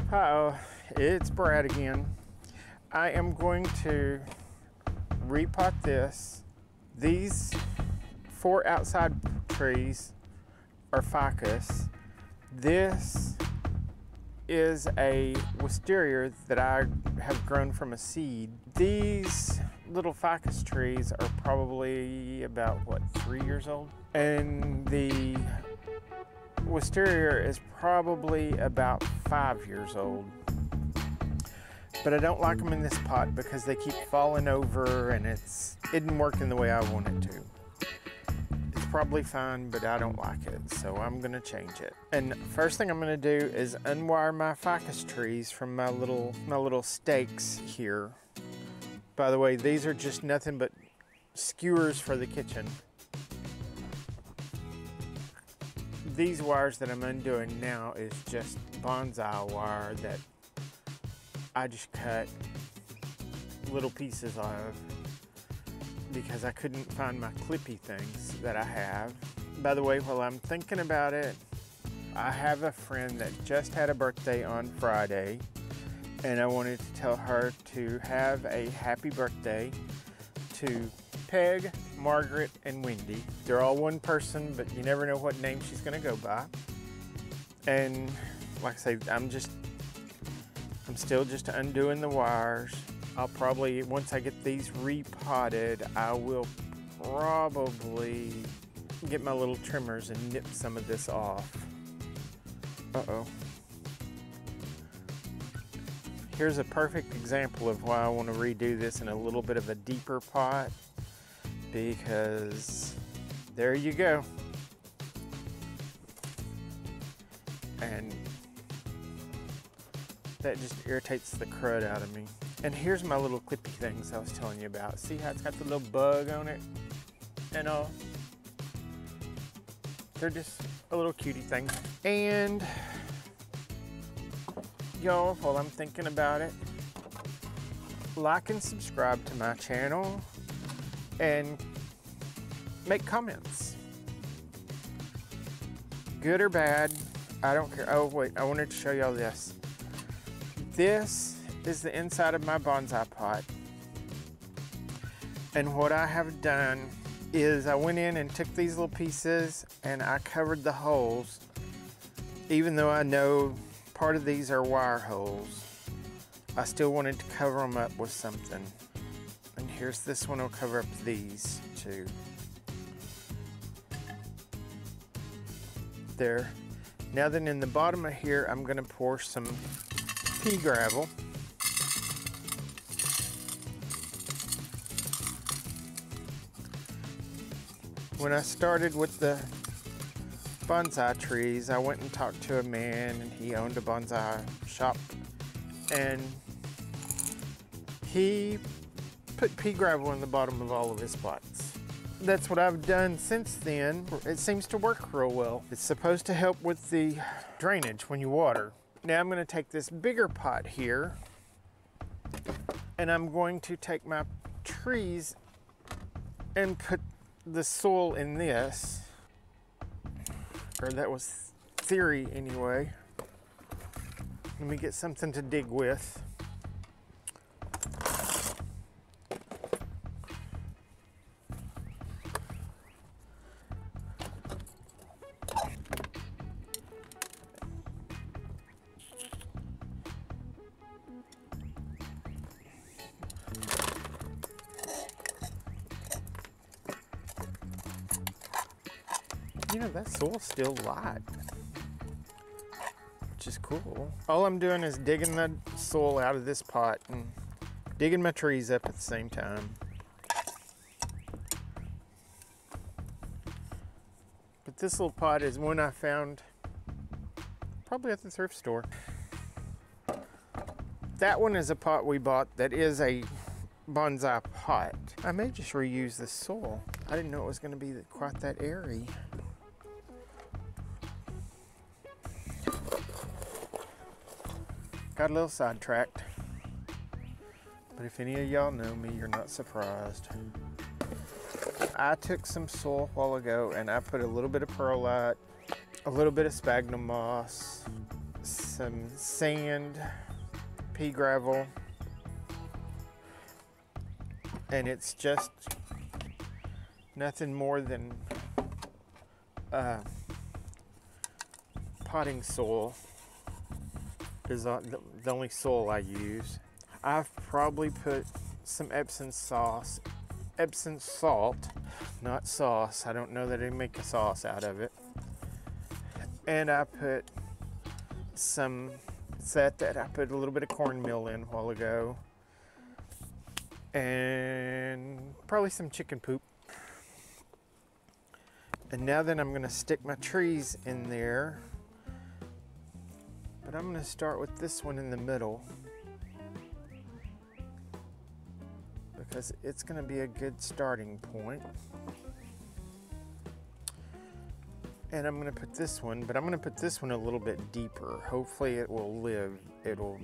Hi, it's Brad again. I am going to repot this. These 4 outside trees are ficus. This is a wisteria that I have grown from a seed. These little ficus trees are probably about, what, 3 years old? And the wisteria is probably about 5 years old. But I don't like them in this pot because they keep falling over and it isn't working the way I want it to. It's probably fine, but I don't like it, so I'm gonna change it. And first thing I'm gonna do is unwire my ficus trees from my little stakes here. By the way, these are just nothing but skewers for the kitchen. These wires that I'm undoing now is just bonsai wire that I just cut little pieces of because I couldn't find my clippy things that I have. By the way, while I'm thinking about it, I have a friend that just had a birthday on Friday, and I wanted to tell her to have a happy birthday to Peg, Margaret, and Wendy. They're all one person, but you never know what name she's gonna go by. And like I say, I'm still just undoing the wires. I'll probably, once I get these repotted, I will probably get my little trimmers and nip some of this off. Uh-oh. Here's a perfect example of why I want to redo this in a little bit of a deeper pot, because there you go. And that just irritates the crud out of me. And here's my little clippy things I was telling you about. See how it's got the little bug on it and all? They're just a little cutie thing. And y'all, while I'm thinking about it, like and subscribe to my channel and make comments. Good or bad, I don't care. Oh wait, I wanted to show y'all this. This is the inside of my bonsai pot. And what I have done is I went in and took these little pieces and I covered the holes. Even though I know part of these are wire holes, I still wanted to cover them up with something. And here's this one, will cover up these too. There. Now then, in the bottom of here, I'm gonna pour some pea gravel. When I started with the bonsai trees, I went and talked to a man, and he owned a bonsai shop, and he put pea gravel in the bottom of all of his pots. That's what I've done since then. It seems to work real well. It's supposed to help with the drainage when you water. Now I'm going to take this bigger pot here, and I'm going to take my trees and put the soil in this, or that was theory anyway. Let me get something to dig with. You know, that soil's still light, which is cool. All I'm doing is digging the soil out of this pot and digging my trees up at the same time. But this little pot is one I found probably at the thrift store. That one is a pot we bought that is a bonsai pot. I may just reuse this soil. I didn't know it was going to be quite that airy. Got a little sidetracked, but if any of y'all know me, you're not surprised. I took some soil a while ago and I put a little bit of perlite, a little bit of sphagnum moss, some sand, pea gravel, and it's just nothing more than potting soil is the only soil I use. I've probably put some Epsom salt, not sauce. I don't know that they make a sauce out of it. And I put some, I put a little bit of cornmeal in a while ago. And probably some chicken poop. And now then I'm gonna stick my trees in there. But I'm gonna start with this one in the middle, because it's gonna be a good starting point. And I'm gonna put this one, but I'm gonna put this one a little bit deeper. Hopefully it will live. It'll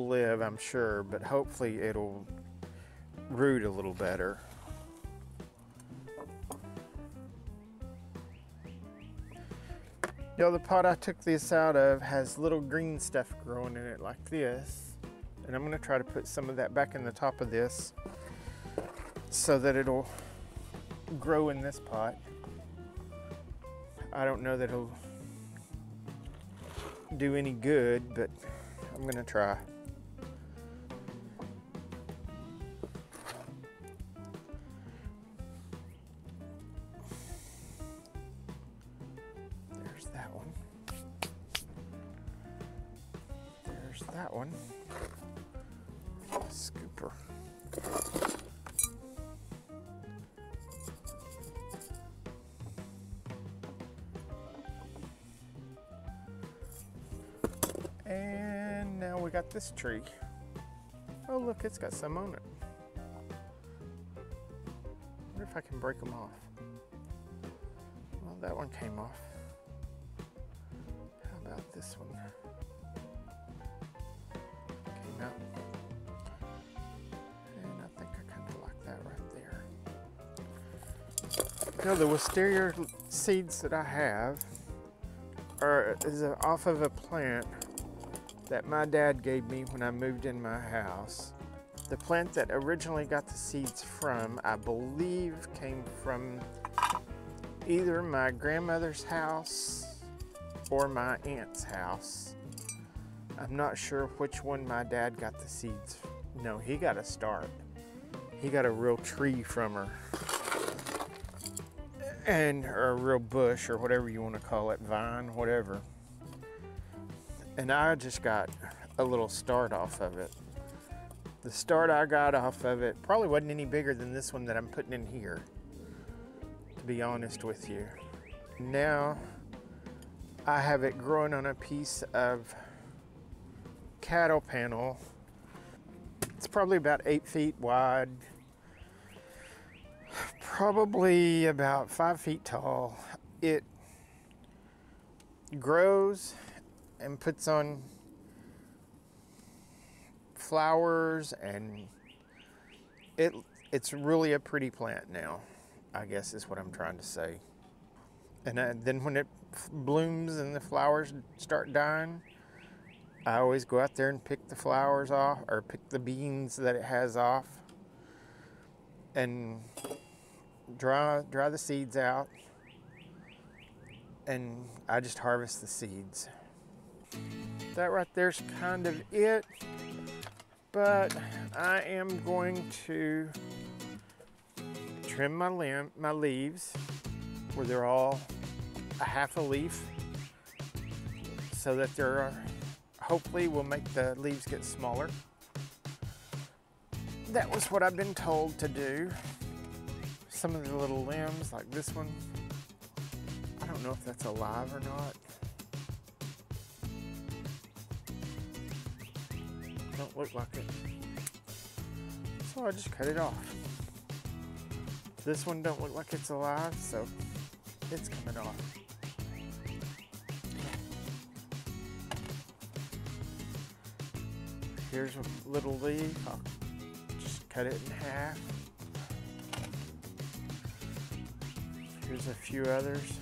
live, I'm sure, but hopefully it'll root a little better. You know, the pot I took this out of has little green stuff growing in it like this. And I'm gonna try to put some of that back in the top of this so that it'll grow in this pot. I don't know that it'll do any good, but I'm gonna try. There's that one. There's that one. Scooper. And now we got this tree. Oh look, it's got some on it. I wonder if I can break them off. Well, that one came off. How about this one? Came out. And I think I kind of like that right there. You know, the wisteria seeds that I have is off of a plant that my dad gave me when I moved in my house. The plant that originally got the seeds from, I believe, came from either my grandmother's house or my aunt's house. I'm not sure which one my dad got the seeds. No, he got a start. He got a real tree from her. Or a real bush, or whatever you want to call it, vine, whatever. And I just got a little start off of it. The start I got off of it probably wasn't any bigger than this one that I'm putting in here, to be honest with you. Now I have it growing on a piece of cattle panel. It's probably about 8 feet wide, probably about 5 feet tall. It grows and puts on flowers, and it's really a pretty plant now, I guess is what I'm trying to say. And then when it blooms and the flowers start dying, I always go out there and pick the flowers off, or pick the beans that it has off, and dry the seeds out, and I just harvest the seeds. That right there's kind of it, but I am going to trim my leaves where they're all a half a leaf, so that they're hopefully will make the leaves get smaller. That was what I've been told to do. Some of the little limbs, like this one, I don't know if that's alive or not. Don't look like it. So I just cut it off. This one don't look like it's alive, so it's coming off. Here's a little leaf. I'll just cut it in half. Here's a few others.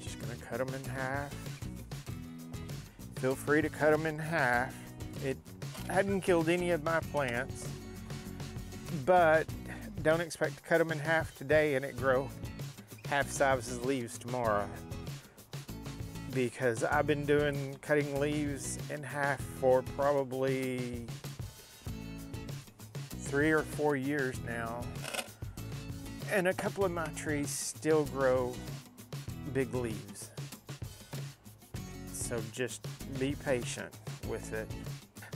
Just gonna cut them in half. feel free to cut them in half. It hadn't killed any of my plants, but don't expect to cut them in half today and it grow half size as leaves tomorrow, because I've been cutting leaves in half for probably 3 or 4 years now, and a couple of my trees still grow big leaves. So just be patient with it.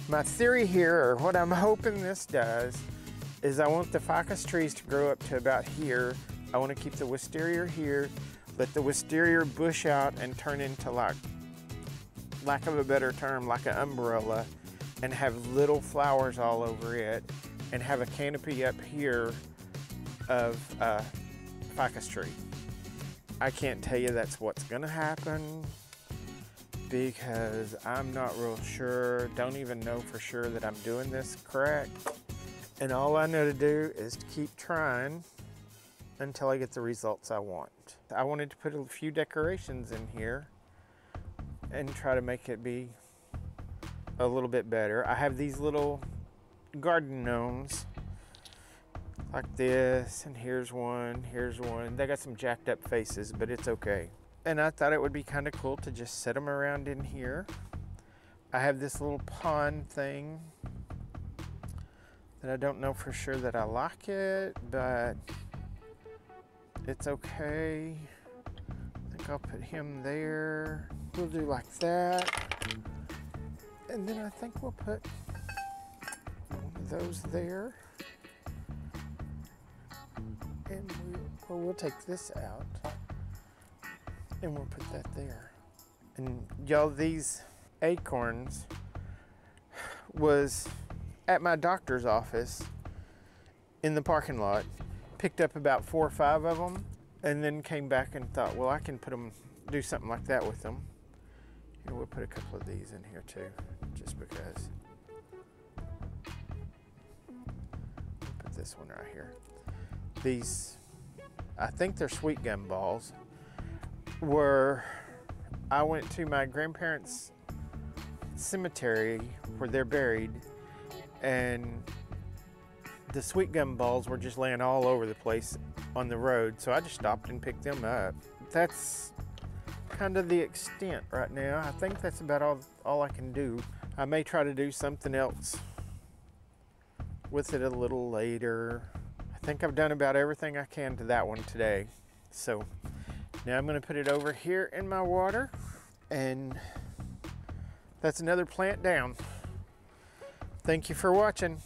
My theory here, or what I'm hoping this does, is I want the ficus trees to grow up to about here. I want to keep the wisteria here, let the wisteria bush out and turn into, like, lack of a better term, like an umbrella, and have little flowers all over it, and have a canopy up here of ficus tree. I can't tell you that's what's gonna happen, because I'm not real sure, don't even know for sure that I'm doing this correct. And all I know to do is to keep trying until I get the results I want. I wanted to put a few decorations in here and try to make it be a little bit better. I have these little garden gnomes like this, and here's one, here's one. They got some jacked up faces, but it's okay. And I thought it would be kind of cool to just set them around in here. I have this little pond thing that I don't know for sure that I like it, but it's okay. I think I'll put him there. We'll do like that. And then I think we'll put one of those there. And we'll take this out and we'll put that there. And y'all, these acorns was at my doctor's office in the parking lot. Picked up about 4 or 5 of them, and then came back and thought, well, I can put them, do something like that with them. Here, we'll put a couple of these in here too, just because. Put this one right here. These, I think they're sweet gum balls, I went to my grandparents' cemetery where they're buried, and the sweet gum balls were just laying all over the place on the road, so I just stopped and picked them up. That's kind of the extent right now. I think that's about all I can do. I may try to do something else with it a little later. I think I've done about everything I can to that one today. So now I'm going to put it over here in my water, and that's another plant down. Thank you for watching.